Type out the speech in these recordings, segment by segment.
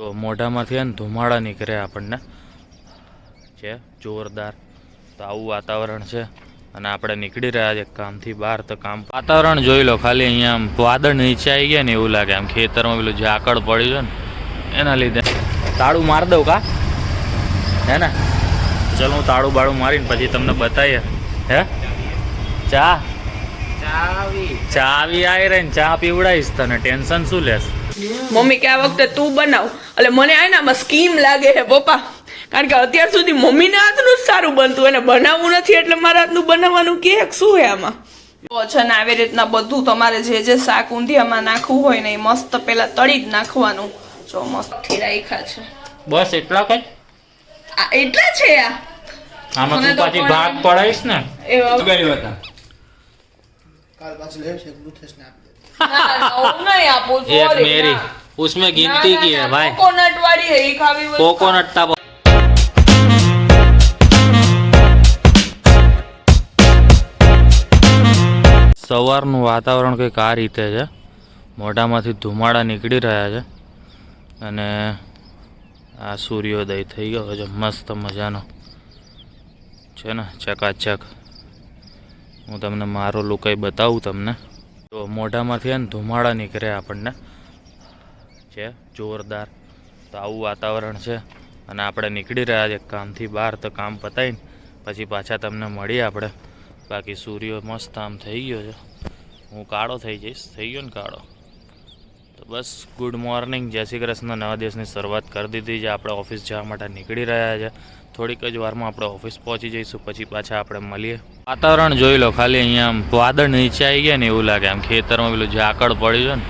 તો મોઢામાંથી ને ધુમાડા નીકળે આપણને છે જોરદાર. તો આવું વાતાવરણ છે અને આપણે નીકળી રહ્યા છે કામથી બહાર. તો કામ વાતાવરણ જોઈ લો ખાલી, અહીંયા આમ વાદળ નીચે આવી ગયા ને એવું લાગે, આમ ખેતરમાં પેલું ઝાકળ પડ્યું છે ને એના લીધે. તાળું મારી દઉં કા હે ને? ચલો હું તાળું બાળું મારીને પછી તમને બતાવીએ. હે ચા ચાવી આવી રહી ને ચા પીવડાવીશ તને, ટેન્શન શું લેશ? મમ્મી કે આ વખતે તું બનાવ, એટલે મને આમાં સ્કીમ લાગે છે પપ્પા, કારણ કે અત્યાર સુધી મમ્મીના હાથનું જ સારું બનતું, એને બનાવવું નથી એટલે મારા હાથનું બનાવવાનું કે શું છે આમાં? તો છે ને આવી રીતના બધું તમારે જે શાક ઊંધિયામાં નાખવું હોય ને એ મસ્ત પેલા તળી જ નાખવાનું. જો મસ્ત રાખ્યા છે. બસ એટલા કઈ એટલા છે આમાં તું પાછી ભાગ પડાવીશ ને एक मेरी उसमें गिनती की है भाई, कोकोनट वाली है ये खावी हुई कोकोनट था. સવારનું વાતાવરણ કંઈક આ રીતે છે, મોઢામાંથી ધુમાડા નીકળી રહ્યા છે અને આ સૂર્યોદય થઈ ગયો છે મસ્ત મજાનો છે ને, ચકાચક. હું તમને મારો લુકાઈ બતાવું તમને. તો મોઢામાંથી ને ધુમાડા નીકળે આપણને છે જોરદાર. તો આવું વાતાવરણ છે અને આપણે નીકળી રહ્યા છે કામથી બહાર. તો કામ પતાવીને પછી પાછા તમને મળીએ આપણે. બાકી સૂર્ય મસ્ત આમ થઈ ગયો છે, હું કાળો થઈ જઈશ, થઈ ગયો ને કાળો. તો બસ ગુડ મોર્નિંગ, જય શ્રી કૃષ્ણ. નવા દિવસની શરૂઆત કરી દીધી છે. આપણે ઓફિસ જવા માટે નીકળી રહ્યા છે. થોડીક જ વારમાં આપણે ઓફિસ પહોંચી જઈશું, પછી પાછા આપણે મળીએ. વાતાવરણ જોઈ લો ખાલી, અહીંયા આમ વાદળ નીચે આવી ગયા ને એવું લાગે, આમ ખેતરમાં પેલું ઝાકળ પડ્યું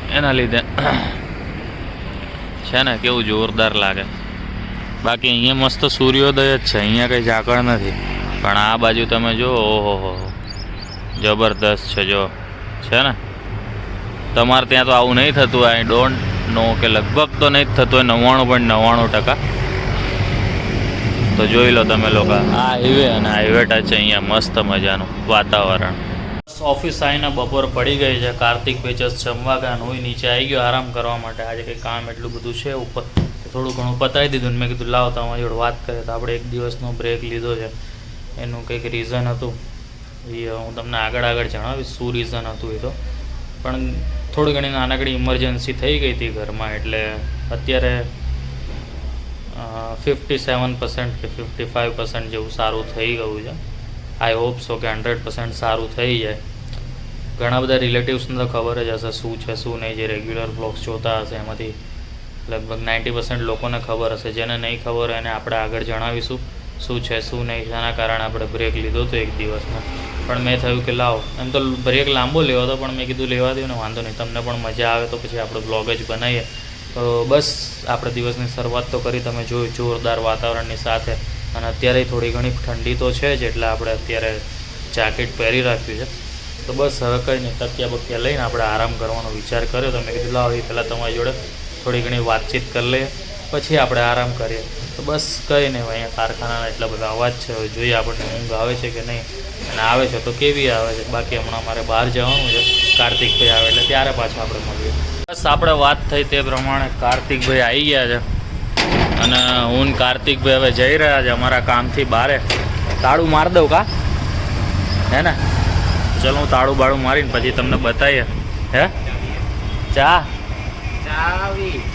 છે ને એના લીધે છે ને, કેવું જોરદાર લાગે. બાકી અહીંયા મસ્ત સૂર્યોદય જ છે, અહીંયા કંઈ ઝાકળ નથી. પણ આ બાજુ તમે જો, ઓહો જબરદસ્ત છે. જો છે ને, તમારે ત્યાં તો આવું નહીં થતું. આઈ ડોન્ટ નો કે લગભગ તો નહીં જ થતું હોય, 99.99%. તો જોઈ લો તમે લોકો, આ હાઈવે અને હાઈવે ટચ અહીંયા મસ્ત મજાનું વાતાવરણ. ઓફિસ આવીને બપોર પડી ગઈ છે. કાર્તિક પેચસ જમવા ગયા, હું નીચે આવી ગયો આરામ કરવા માટે. આજે કંઈ કામ એટલું બધું છે ઉપર, થોડું ઘણું પતાવી દીધું ને મેં કીધું લાવ તમારી જોડે વાત કરીએ. તો આપણે એક દિવસનો બ્રેક લીધો છે, એનું કંઈક રીઝન હતું એ હું તમને આગળ જણાવીશ શું રીઝન હતું એ તો. પણ થોડી ઘણી નાનકડી ઇમરજન્સી થઈ ગઈ હતી ઘરમાં, એટલે અત્યારે 57% કે 55% જેવું સારું થઈ ગયું છે. આઈ હોપ સો કે 100% સારું થઈ જાય. ઘણા બધા રિલેટિવ્સને તો ખબર જ હશે શું છે શું નહીં, જે રેગ્યુલર બ્લોગ્સ જોતા હશે એમાંથી લગભગ 90% લોકોને ખબર હશે. જેને નહીં ખબર એને આપણે આગળ જણાવીશું શું છે શું નહીં, જેના કારણે આપણે બ્રેક લીધો હતો એક દિવસનો. પણ મેં થયું કે લાવો, એમ તો બ્રેક લાંબો લેવો હતો પણ મેં કીધું લેવા દઉં ને, વાંધો નહીં, તમને પણ મજા આવે તો પછી આપણે બ્લોગ જ બનાવીએ. તો બસ આપણે દિવસની શરૂઆત તો કરી, તમે જોયું જોરદાર વાતાવરણની સાથે. અને અત્યારે થોડી ઘણી ઠંડી તો છે જ, એટલે આપણે અત્યારે જેકેટ પહેરી રાખ્યું છે. તો બસ હવે કંઈ નહીં, તકિયા બકિયા લઈને આપણે આરામ કરવાનો વિચાર કર્યો. તો મેં કીધું લાવો એ પહેલાં તમારી જોડે થોડી ઘણી વાતચીત કરી લઈએ, પછી આપણે આરામ કરીએ. તો બસ કંઈ નહીં, અહીંયા કારખાનાના એટલા બધા અવાજ છે, હવે જોઈએ આપણને ઊંઘ આવે છે કે નહીં, અને આવે છે તો કેવી આવે છે. બાકી હમણાં અમારે બહાર જવાનું છે, કાર્તિકભાઈ આવે એટલે ત્યારે પાછા આપણે મળીએ. બસ આપણે વાત થઈ તે પ્રમાણે કાર્તિકભાઈ આવી ગયા છે અને હું કાર્તિકભાઈ હવે જઈ રહ્યા છે અમારા કામથી બહાર. તાળું મારી દઉં કા હે ને? ચલો હું તાળું બાળું મારીને પછી તમને બતાવીએ. હે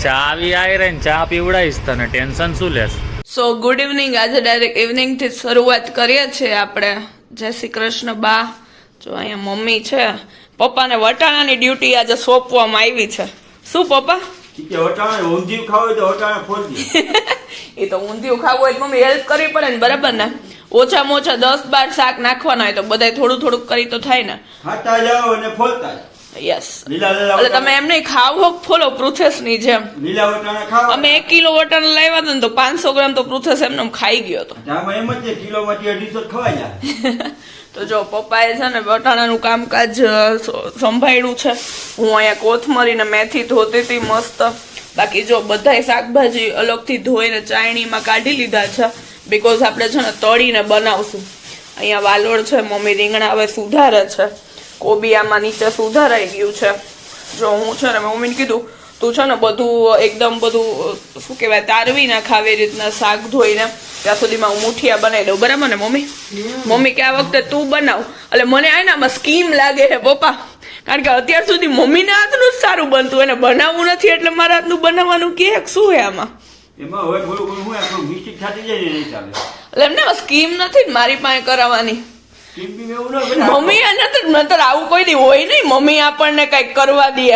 ચાવી આવી રહી ને ચા પીવડાવીશ તને, ટેન્શન શું લેશ? So good evening. આજે ડાયરેક્ટ ઇવનિંગથી શરૂઆત કરીએ છીએ આપણે. જય શ્રી કૃષ્ણ બા. જો અહીંયા મમ્મી છે, પપ્પાને વટાણાની ડ્યુટી આજે સોંપવામાં આવી છે. શું પપ્પા? એ તો ઊંધિયું ખાવું હોય તો મમ્મી હેલ્પ કરવી પડે ને, બરાબર ને? ઓછામાં ઓછા 10-12 શાક નાખવાના હોય તો બધા થોડું થોડુંક કરી તો થાય ને. યસ, એટલે તમે એમ નહીં ખાવ હો ફોલો પૃથેશની જેમ. અમે 1 કિલો વટાણા લાવ્યા હતા ને તો 500 ગ્રામ તો પૃથેશ એમને ખાઈ ગયો હતો. તો જો પપ્પાએ છે ને વટાણાનું કામકાજ સંભાળ્યું છે. હું અહીંયા કોથમરી ને મેથી ધોતી હતી મસ્ત. બાકી જો બધાય શાકભાજી અલગથી ધોઈને ચાયણીમાં કાઢી લીધા છે, બીકોઝ આપણે છે ને તળીને બનાવશું. અહીંયા વાલોળ છે, મમ્મી રીંગણા હવે સુધારે છે, કોબી આમાં નીચે સુધારાઈ ગયું છે. જો હું છે ને મમ્મીને કીધું તું છે ને બધું એકદમ બધું શું કહેવાય તારવી નાખ આવી રીતના શાક ધોઈને ત્યાં સુધીમાં હું મુઠિયા બનાવી દઉં બરાબર ને મમ્મી? મમ્મી કે આ વખતે તું બનાવ એટલે મને આનામાં સ્કીમ લાગે છે પપ્પા, કારણ કે અત્યાર સુધી મમ્મીના હાથનું જ સારું બનતું, એને બનાવવું નથી એટલે મારા હાથનું બનાવવાનું કે શું છે આમાં? એમાં હવે થોડું ઘણું હું આપણું મિસ્ટેક થતી જાય ને નહીં ચાલે. એટલે એમને સ્કીમ નથી ને મારી પાસે કરાવવાની. કેમ બી એવું ન બને. મમ્મી નતર આવું કોઈ દી હોય નહીં, મમ્મી આપણને કઈક કરવા દે.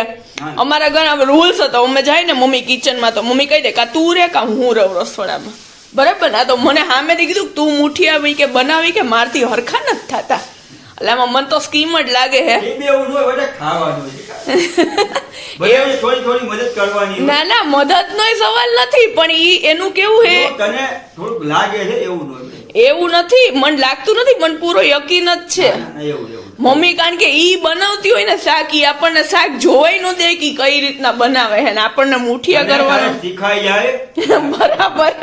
અમારા ઘણા રૂલ્સ હતો, અમે જાય ને મમ્મી કિચનમાં તો મમ્મી કહી દે કા તું રે કા હું રહું રસોડામાં, બરાબર ને? તો મને સામેથી કીધું તું મુઠિયા કે બનાવી કે મારથી હરખા નથી થતા, એટલે આમાં મને તો સ્કીમ જ લાગે હે. કેમ બી એવું ન હોય, બધા ખાવાનું હોય. બધાને થોડી થોડી મદદ કરવાની હોય. ના ના મદદનો સવાલ નથી, પણ એનું કેવું હે જો તને થોડુંક લાગે છે એવું ન હોય. એવું નથી, મને લાગતું નથી, મને પૂરો યકીન જ છે. ના, એવું એવું મમ્મી કારણ કે ઈ બનાવતી હોય ને શાક, ઈ આપણને શાક જોવાય ન દે કે કઈ રીતના બનાવે છે ને આપણને મુઠિયા તને કરવાનું શીખાઈ જાય. બરાબર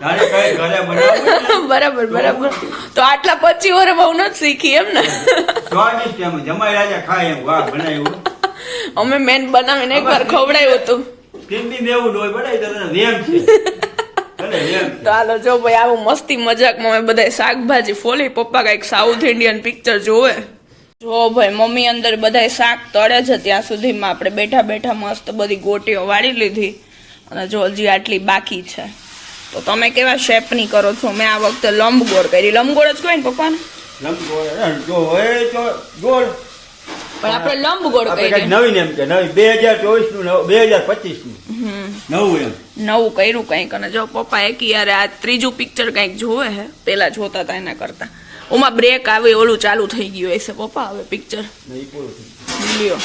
તારે કઈ ઘરે બનાવવું બરાબર બરાબર. તો આટલા 25 વર્ષ બહુ નથી શીખી એમ ને? સ્વાદિષ્ટ એમ જમાઈ રાજા ખાય એમ વાહ બનાવ્યું. અમે મેન બનાવીને એકવાર ખવડાવ્યું હતું. કેમ બી એવું ન હોય, બનાવી તને વેમ છે. તને વેમ છે. તો હાલો જો ભાઈ આવું મસ્તી મજાકમાં અમે બધા શાકભાજી ફોલી, પપ્પા કઈક સાઉથ ઇન્ડિયન પિક્ચર જોવે. જો ભાઈ મમ્મી અંદર બધા શાક તળે છે, ત્યાં સુધીમાં આપણે બેઠા બેઠા મસ્ત બધી ગોટીઓ વાળી લીધી અને જો હજી આટલી બાકી છે. તો તમે કેવા શેપની કરો છો? મેં આ વખતે લંબગોળ કરી. લંબગોળ જ કહે ને પપ્પાને? લંબગોળ જો હોય તો ગોળ, પણ આપણે લંબગોળ આપણે કરી. કંઈક નવીન એમ કે નવી 2024 નું 2025 નું નવું એમ નવું કર્યું કંઈક. અને જો પપ્પા એકી યાર આ ત્રીજું પિક્ચર કંઈક જોવે હે, પેલા જોતા હતા એના કરતા. ઓમાં બ્રેક આવી ઓલું ચાલુ થઈ ગયું હશે પપ્પા હવે પિક્ચર. નહીં પૂરું થયું. લ્યો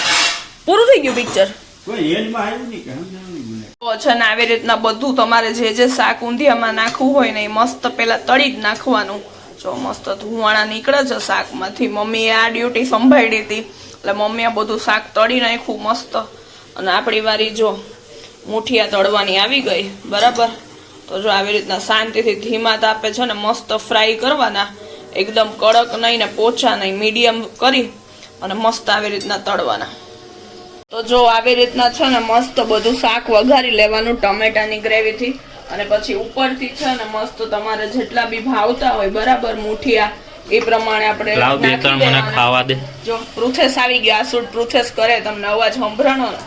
પૂરું થઈ ગયું પિક્ચર. કોઈ એન્ડમાં આવ્યું નહીં કે સમજાણું નહીં મને. તો છે ને આવી રીતના બધું તમારે જે જે શાક ઊંધિયામાં નાખવું હોય ને એ મસ્ત પેલા તળી જ નાખવાનું. જો મસ્ત ધુવાણા નીકળે છે શાકમાંથી. મમ્મીએ આ ડ્યુટી સંભાળી હતી એટલે મમ્મીએ બધું શાક તળી નાખ્યું મસ્ત. અને આપણી વારી જો મુઠિયા તળવાની આવી ગઈ બરાબર. તો જો આવી રીતના શાંતિથી ધીમા તાપે છે ને મસ્ત ફ્રાય કરવાના, એકદમ કડક નહીં ને પોચા નહીં, મીડિયમ કરી અને મસ્ત આવી રીતના તળવાના. તો જો આવી રીતના છે ને મસ્ત બધું શાક વઘારી લેવાનું ટમેટાની ગ્રેવીથી, અને પછી ઉપરથી છે ને મસ્ત તમારે જેટલા બી ભાવતા હોય બરાબર મુઠિયા એ પ્રમાણે આપણે લાવ બે ત્રણ મને ખાવા દે. જો પ્રુથેસ આવી ગયા, આ શૂટ પ્રુથેસ કરે, તમને અવાજ સંભળાણો ને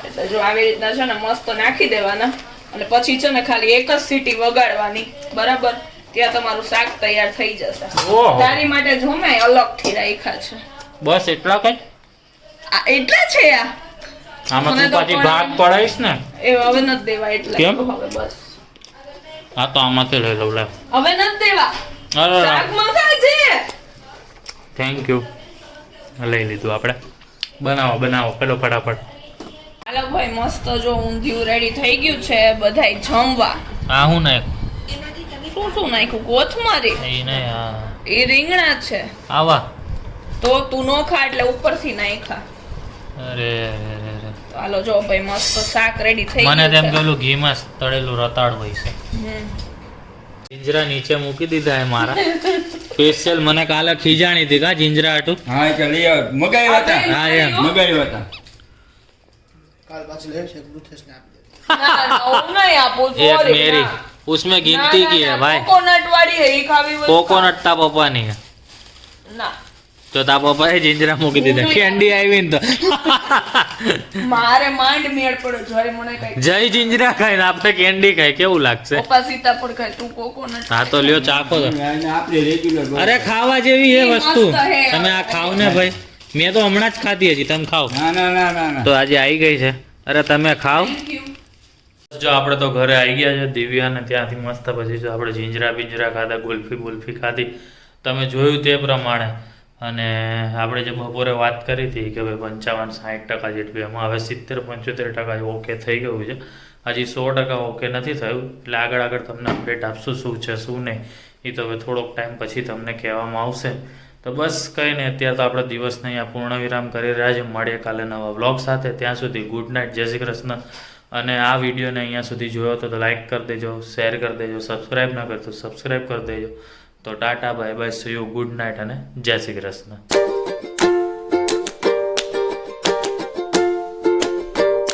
એટલે જો આવી રીતના છે ને મસ્ત નાખી દેવાના. અને પછી છે ને ખાલી એક જ સીટી વગાડવાની બરાબર, ત્યાં તમારું શાક તૈયાર થઈ જશે. ઓહો. તારી માટે જો મેં અલગથી રાખ્યા છે. બસ એટલા કઈ? આ એટલા છે આ. આમાં મને તું તો પાછી પણ ભાગ પડાઈશ ને? એ હવે નથી દેવા એટલા. કેમ? હવે બસ હા તો આમાંથી લઈ લઉં લે. હવે નથી દેવા. અરે શાક મંગાવ છે. Thank you. લઈ લીધું આપણે. બનાવો બનાવો પેલો ફટાફટ. હાલો ભાઈ મસ્ત જો ઊંધિયું રેડી થઈ ગયું છે, બધાય જમવા. આ હું ને શું નાખ્યું? કોથમરી. એ ને આ એ રીંગણા છે. આવા. તો તું નો ખા એટલે ઉપરથી નાખા. અરે તો હાલો જો ભાઈ મસ્ત શાક રેડી થઈ મને તેમ ગયું છે. પેલું ઘીમાં તળેલું રતાળ હોય છે. જીંજરા નીચે મૂકી દીધા હે મારા. સ્પેશિયલ મને કાલે ખીજાણી હતી કા જીંજરા હાટું. હા એટલે લઈ આવ મગાવ્યા હતા. હા એમ મગાવ્યા હતા. કાલ પાછું લે છે બ્લુથેસ ને આપી દે. ના, હું નહીં આપું, एक sorry, मेरी ના. उसमें गिनती की है भाई. કોકોનટ વાળી હે ઈ ખાવી હોય તો कोकोनट ता पप्पा नहीं है ખા. ના तो ता पप्पा है जिंजरा मूकी दीधा कैंडी आई तो મારે માંડ મેળ પડ્યો જ્યારે મને કઈ जय जिंजरा खाई ने आपने कैंडी खाई केवू लागશે? પપ્પા સીતાફળ ખાય, તું કોકોનટ. હા તો લ્યો ચાખો તો. અને આપણે રેગ્યુલર અરે ખાવા જેવી હે એ વસ્તુ. મસ્ત હે. તમે આ ખાવ ને ભાઈ. મેં તો હમણાં જ ખાધી હજી, તમે ખાઓ. ના ના ના ના ના તો આજે આવી ગઈ છે. અરે તમે ખાઓ. Thank you. જો આપણે તો ઘરે આવી ગયા છે દિવ્યાને ત્યાંથી મસ્ત પછી જો આપણે જીંજરા બિંજરા ખાધા, ગુલ્ફી ખાધી તમે જોયું તે પ્રમાણે. અને આપણે જે બપોરે વાત કરી હતી કે ભાઈ 55-60% જેટલું, એમાં હવે 70-75% ઓકે થઈ ગયું છે. હજી 100% ઓકે નથી થયું, એટલે આગળ તમને અપડેટ આપશું શું છે શું નહીં એ તો હવે થોડોક ટાઈમ પછી તમને કહેવામાં આવશે. તો બસ કંઈ નહીં, અત્યારે તો આપણે દિવસને અહીંયા પૂર્ણ વિરામ કરી રહ્યા છે. મળીએ કાલે નવા વ્લોગ સાથે. ત્યાં સુધી ગુડ નાઇટ, જય શ્રી કૃષ્ણ. અને આ વિડીયોને અહીંયા સુધી જોયો તો લાઈક કરી દેજો, શેર કરી દેજો, સબસ્ક્રાઈબ ના કરતો સબસ્ક્રાઈબ કરી દેજો. તો Tata bye bye, C you, good night અને જય શ્રી કૃષ્ણ.